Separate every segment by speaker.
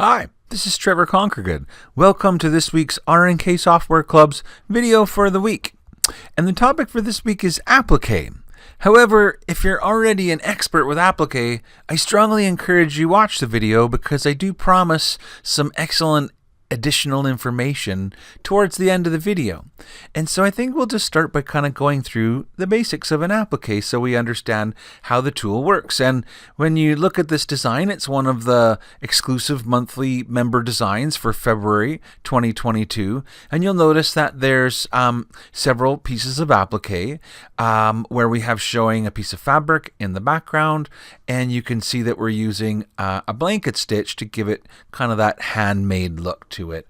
Speaker 1: Hi, this is Trevor Conquergood. Welcome to this week's R&K Software Club's video for the week. And the topic for this week is Applique. However, if you're already an expert with Applique, I strongly encourage you watch the video because I do promise some excellent additional information towards the end of the video. And so I think we'll just start by kind of going through the basics of an applique so we understand how the tool works. And when you look at this design, it's one of the exclusive monthly member designs for February 2022. And you'll notice that there's several pieces of applique where we have showing a piece of fabric in the background, and you can see that we're using a blanket stitch to give it kind of that handmade look to it.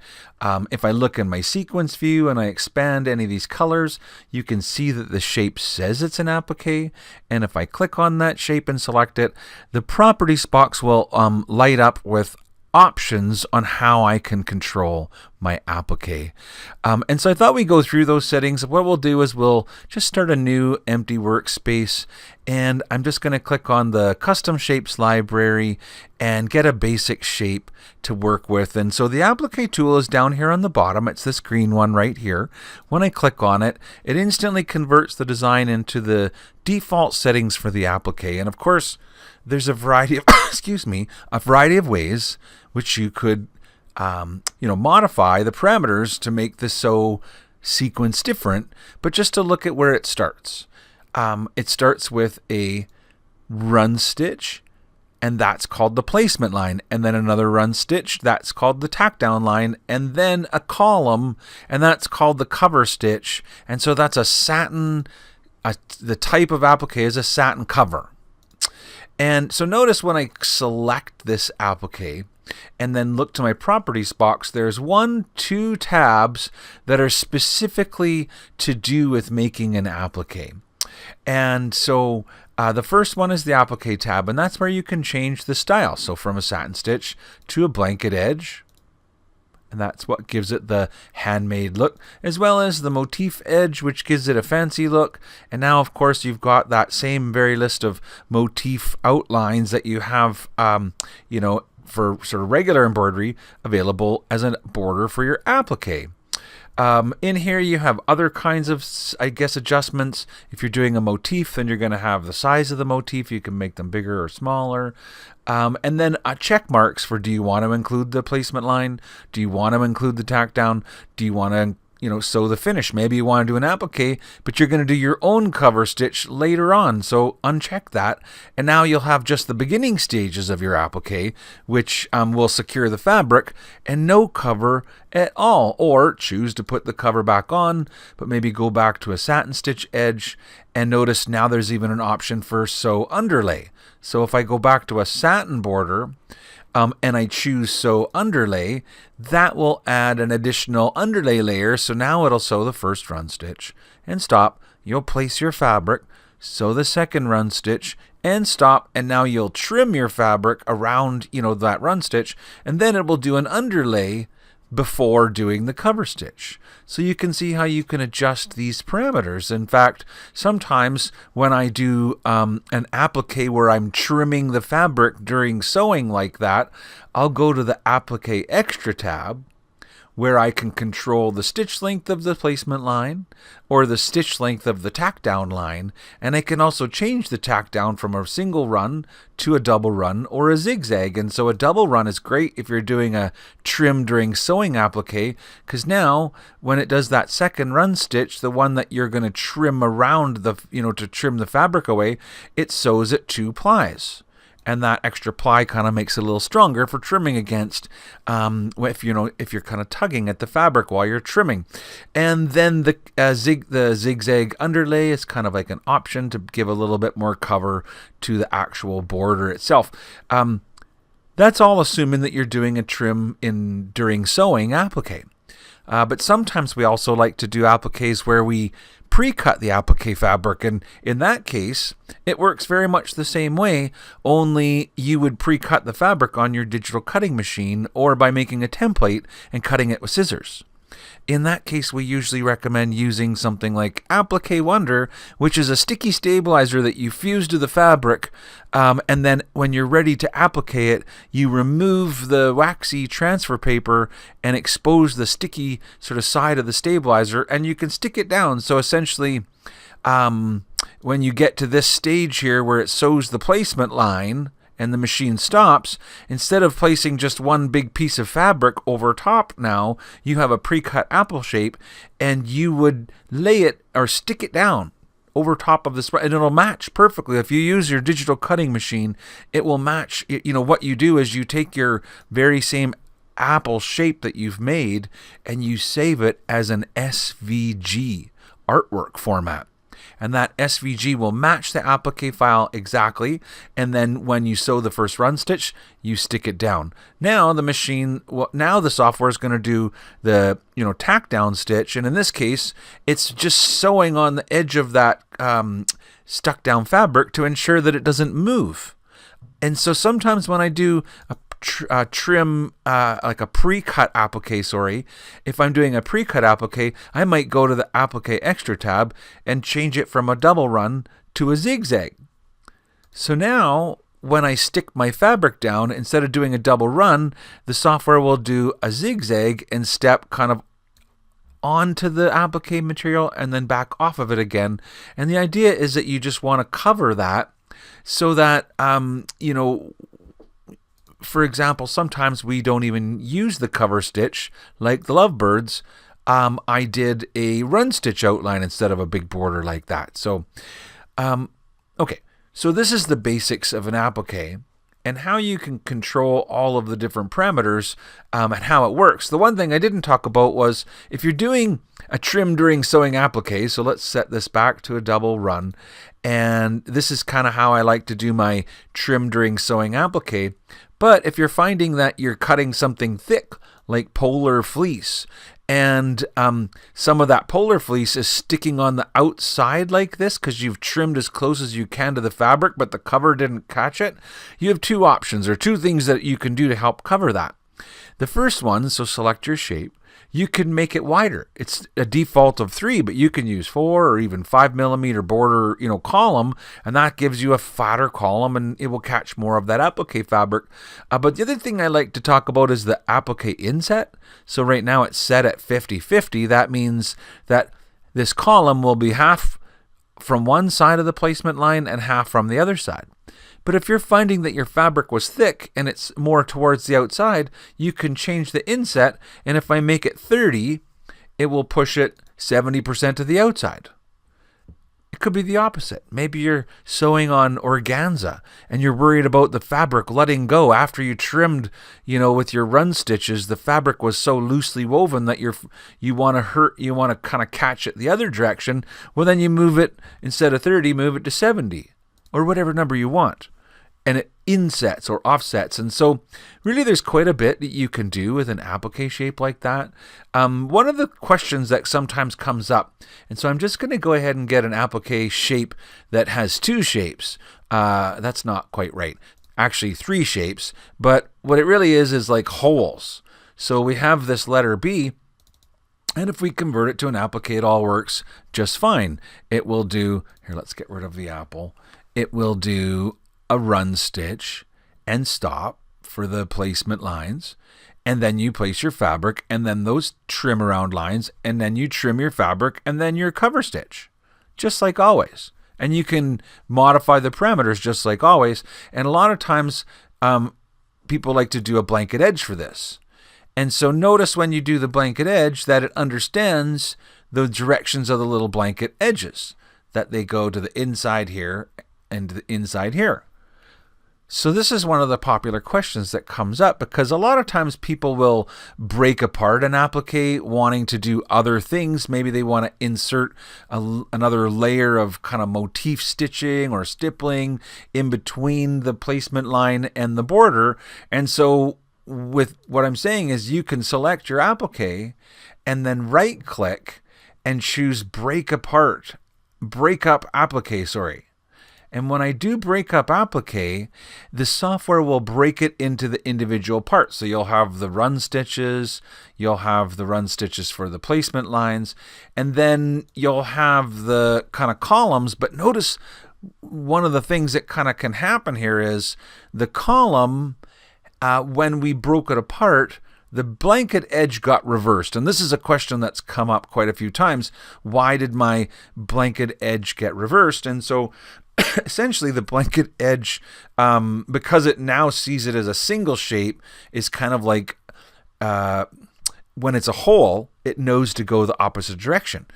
Speaker 1: If I look in my sequence view and I expand any of these colors, you can see that the shape says it's an applique. And if I click on that shape and select it, the properties box will light up with options on how I can control my applique. And so I thought we'd go through those settings. What we'll do is we'll just start a new empty workspace, and I'm just going to click on the custom shapes library and get a basic shape to work with. And so the applique tool is down here on the bottom. It's this green one right here. When I click on it, it instantly converts the design into the default settings for the applique. And of course, there's a variety of a variety of ways which you could modify the parameters to make this so sequence different. But just to look at where it starts with a run stitch, and that's called the placement line, and then another run stitch, that's called the tack down line, and then a column, and that's called the cover stitch. And so that's a satin, the type of applique is a satin cover. And so notice when I select this applique and then look to my properties box, there's 2 tabs that are specifically to do with making an applique. And so the first one is the applique tab, and that's where you can change the style. So from a satin stitch to a blanket edge, and that's what gives it the handmade look, as well as the motif edge, which gives it a fancy look. And now, of course, you've got that same very list of motif outlines that you have, for sort of regular embroidery available as a border for your applique. In here you have other kinds of, adjustments. If you're doing a motif, then you're going to have the size of the motif. You can make them bigger or smaller. And then check marks for, do you want to include the placement line? Do you want to include the tack down? Do you want to sew the finish? Maybe you want to do an applique, but you're going to do your own cover stitch later on. So uncheck that. And now you'll have just the beginning stages of your applique, which will secure the fabric, and no cover at all. Or choose to put the cover back on, but maybe go back to a satin stitch edge. And notice now there's even an option for sew underlay. So if I go back to a satin border, and I choose sew underlay, that will add an additional underlay layer. So now it'll sew the first run stitch and stop. You'll place your fabric, sew the second run stitch and stop. And now you'll trim your fabric around, that run stitch, and then it will do an underlay before doing the cover stitch. So you can see how you can adjust these parameters. In fact, sometimes when I do an applique where I'm trimming the fabric during sewing like that, I'll go to the Applique Extra tab, where I can control the stitch length of the placement line or the stitch length of the tack down line. And I can also change the tack down from a single run to a double run or a zigzag. And so a double run is great if you're doing a trim during sewing applique, because now when it does that second run stitch, the one that you're going to trim around the, to trim the fabric away, it sews at 2 plies. And that extra ply kind of makes it a little stronger for trimming against, if you're kind of tugging at the fabric while you're trimming. And then the zigzag underlay is kind of like an option to give a little bit more cover to the actual border itself. That's all assuming that you're doing a trim during sewing applique. But sometimes we also like to do appliques where we pre-cut the applique fabric, and in that case it works very much the same way, only you would pre-cut the fabric on your digital cutting machine or by making a template and cutting it with scissors. In that case, we usually recommend using something like Applique Wonder, which is a sticky stabilizer that you fuse to the fabric, and then when you're ready to applique it, you remove the waxy transfer paper and expose the sticky sort of side of the stabilizer, and you can stick it down. So essentially, when you get to this stage here where it sews the placement line and the machine stops, instead of placing just one big piece of fabric over top now, you have a pre-cut apple shape, and you would lay it or stick it down over top of this, and it'll match perfectly. If you use your digital cutting machine, it will match. You know, what you do is you take your very same apple shape that you've made and you save it as an SVG artwork format. And that SVG will match the applique file exactly. And then when you sew the first run stitch, you stick it down. Now the machine, now the software is going to do the tack down stitch. And in this case, it's just sewing on the edge of that stuck down fabric to ensure that it doesn't move. And so sometimes when I do a trim, like a pre-cut applique, if I'm doing a pre-cut applique, I might go to the applique extra tab and change it from a double run to a zigzag. So now when I stick my fabric down, instead of doing a double run, the software will do a zigzag and step kind of onto the applique material and then back off of it again. And the idea is that you just want to cover that so that, for example, sometimes we don't even use the cover stitch, like the lovebirds. I did a run stitch outline instead of a big border like that. So, okay. So this is the basics of an applique and how you can control all of the different parameters and how it works. The one thing I didn't talk about was if you're doing a trim during sewing applique, so let's set this back to a double run. And this is kind of how I like to do my trim during sewing applique. But if you're finding that you're cutting something thick, like polar fleece, and some of that polar fleece is sticking on the outside like this because you've trimmed as close as you can to the fabric, but the cover didn't catch it, you have two options or two things that you can do to help cover that. The first one, so select your shape, you can make it wider. It's a default of 3, but you can use 4 or even 5 millimeter border, column, and that gives you a fatter column and it will catch more of that applique fabric. But the other thing I like to talk about is the applique inset. So right now it's set at 50-50. That means that this column will be half from one side of the placement line and half from the other side. But if you're finding that your fabric was thick and it's more towards the outside, you can change the inset, and if I make it 30, it will push it 70% to the outside. It could be the opposite. Maybe you're sewing on organza and you're worried about the fabric letting go after you trimmed, with your run stitches. The fabric was so loosely woven that you want to kind of catch it the other direction. Well, then you move it, instead of 30, move it to 70. Or whatever number you want, and it insets or offsets. And so really there's quite a bit that you can do with an applique shape like that. One of the questions that sometimes comes up, and so I'm just going to go ahead and get an applique shape that has 2 shapes. That's not quite right. Actually 3 shapes, but what it really is like holes. So we have this letter B, and if we convert it to an applique, it all works just fine. It will do, here, let's get rid of the apple. It will do a run stitch and stop for the placement lines, and then you place your fabric, and then those trim around lines, and then you trim your fabric, and then your cover stitch, just like always. And you can modify the parameters just like always. And a lot of times people like to do a blanket edge for this. And so notice when you do the blanket edge that it understands the directions of the little blanket edges, that they go to the inside here and the inside here. So this is one of the popular questions that comes up, because a lot of times people will break apart an applique wanting to do other things. Maybe they want to insert another layer of kind of motif stitching or stippling in between the placement line and the border. And so with what I'm saying is you can select your applique and then right click and choose break up applique, And when I do break up Applique, the software will break it into the individual parts. So you'll have the run stitches, you'll have the run stitches for the placement lines, and then you'll have the kind of columns. But notice one of the things that kind of can happen here is the column, when we broke it apart, the blanket edge got reversed. And this is a question that's come up quite a few times. Why did my blanket edge get reversed? And so essentially the blanket edge, because it now sees it as a single shape, is kind of like when it's a hole, it knows to go the opposite direction.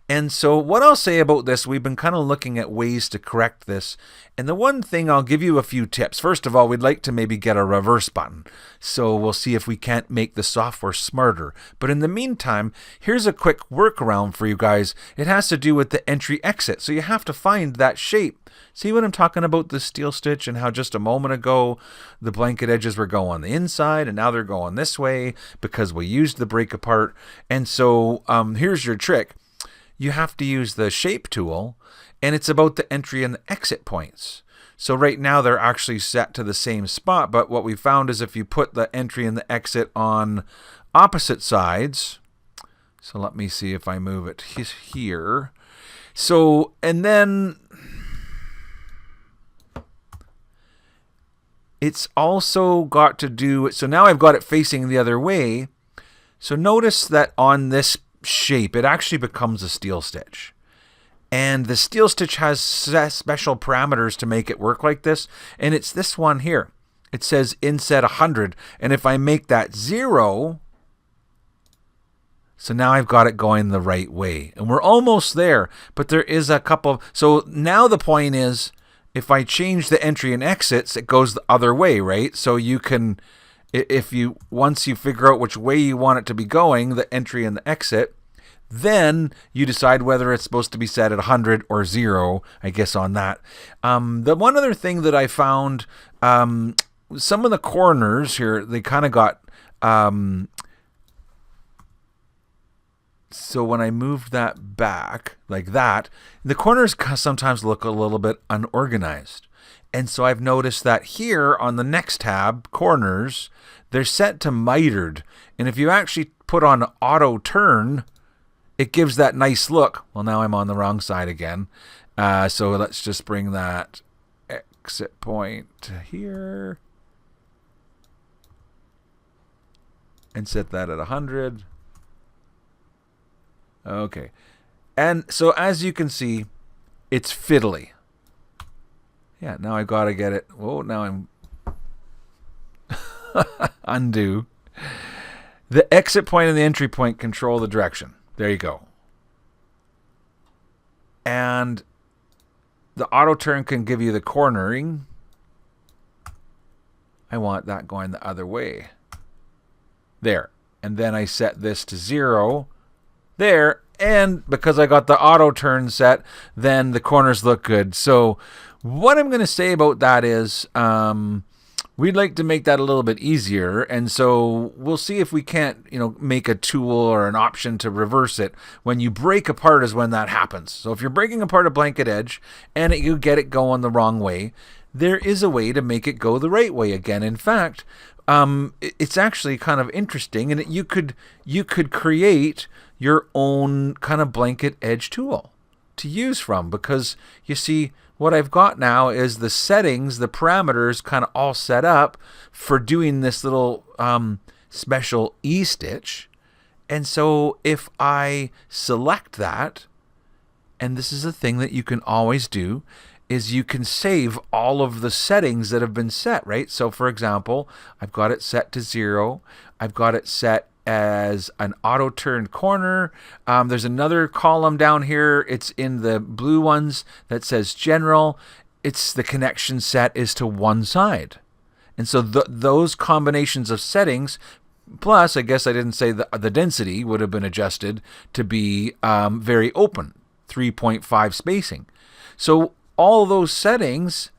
Speaker 1: And so what I'll say about this, we've been kind of looking at ways to correct this. And the one thing, I'll give you a few tips. First of all, we'd like to maybe get a reverse button. So we'll see if we can't make the software smarter. But in the meantime, here's a quick workaround for you guys. It has to do with the entry exit. So you have to find that shape. See what I'm talking about, the steel stitch, and how just a moment ago the blanket edges were going on the inside and now they're going this way because we used the break apart. And so here's your trick. You have to use the shape tool, and it's about the entry and the exit points. So right now they're actually set to the same spot, but what we found is if you put the entry and the exit on opposite sides, so let me see if I move it here. So, and then it's also got to do, so now I've got it facing the other way. So notice that on this shape, it actually becomes a steel stitch. And the steel stitch has special parameters to make it work like this. And it's this one here. It says inset 100. And if I make that 0, so now I've got it going the right way. And we're almost there. But there is a couple. So now the point is, if I change the entry and exits, it goes the other way, right? So you can, once you figure out which way you want it to be going, the entry and the exit, then you decide whether it's supposed to be set at 100 or 0, I guess, on that. The one other thing that I found, some of the corners here, they kind of got, so when I moved that back like that, the corners sometimes look a little bit unorganized. And so I've noticed that here on the next tab, corners, they're set to mitered. And if you actually put on auto turn, it gives that nice look. Well, now I'm on the wrong side again. So let's just bring that exit point here and set that at 100. Okay. And so as you can see, it's fiddly. Yeah, now I got to get it. Oh, now I'm undo. The exit point and the entry point control the direction. There you go. And the auto turn can give you the cornering. I want that going the other way. There. And then I set this to 0. There. And because I got the auto turn set, then the corners look good. So what I'm going to say about that is we'd like to make that a little bit easier. And so we'll see if we can't, make a tool or an option to reverse it. When you break apart is when that happens. So if you're breaking apart a blanket edge and you get it going the wrong way, there is a way to make it go the right way again. In fact, it's actually kind of interesting, and you could create your own kind of blanket edge tool to use from, because you see what I've got now is the settings, the parameters kind of all set up for doing this little special E-stitch. And so if I select that, and this is a thing that you can always do, is you can save all of the settings that have been set, right? So for example, I've got it set to 0. I've got it set as an auto turned corner. There's another column down here. It's in the blue ones that says general. It's the connection set is to one side. And so those combinations of settings, plus I guess I didn't say the density would have been adjusted to be very open, 3.5 spacing. So all those settings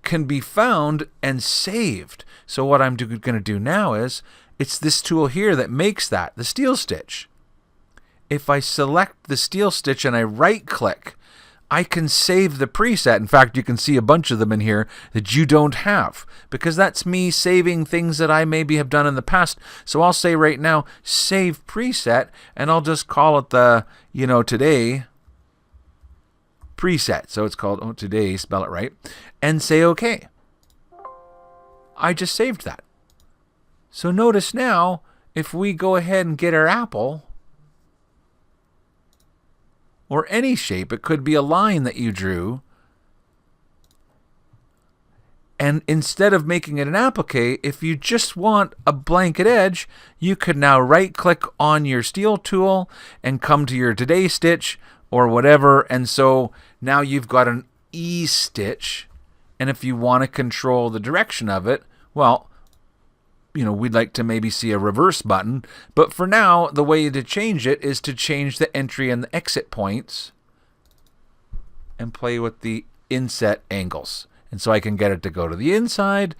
Speaker 1: can be found and saved. So what I'm going to do now is, it's this tool here that makes that, the steel stitch. If I select the steel stitch and I right click, I can save the preset. In fact, you can see a bunch of them in here that you don't have, because that's me saving things that I maybe have done in the past. So I'll say right now, save preset, and I'll just call it the, today preset. So it's called today, spell it right, and say OK. I just saved that. So notice now, if we go ahead and get our apple, or any shape, it could be a line that you drew, and instead of making it an applique, if you just want a blanket edge, you could now right-click on your steel tool and come to your today stitch or whatever, and so now you've got an E stitch, and if you want to control the direction of it, well, we'd like to maybe see a reverse button, but for now, the way to change it is to change the entry and the exit points and play with the inset angles. And so I can get it to go to the inside,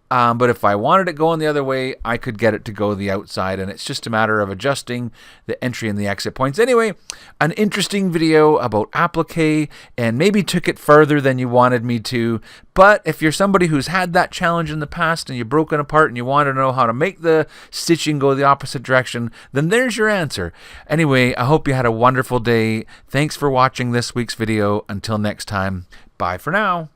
Speaker 1: but if I wanted it going the other way, I could get it to go the outside, and it's just a matter of adjusting the entry and the exit points. Anyway, an interesting video about applique, and maybe took it further than you wanted me to, but if you're somebody who's had that challenge in the past and you've broken apart and you want to know how to make the stitching go the opposite direction, then there's your answer. Anyway, I hope you had a wonderful day. Thanks for watching this week's video. Until next time, bye for now.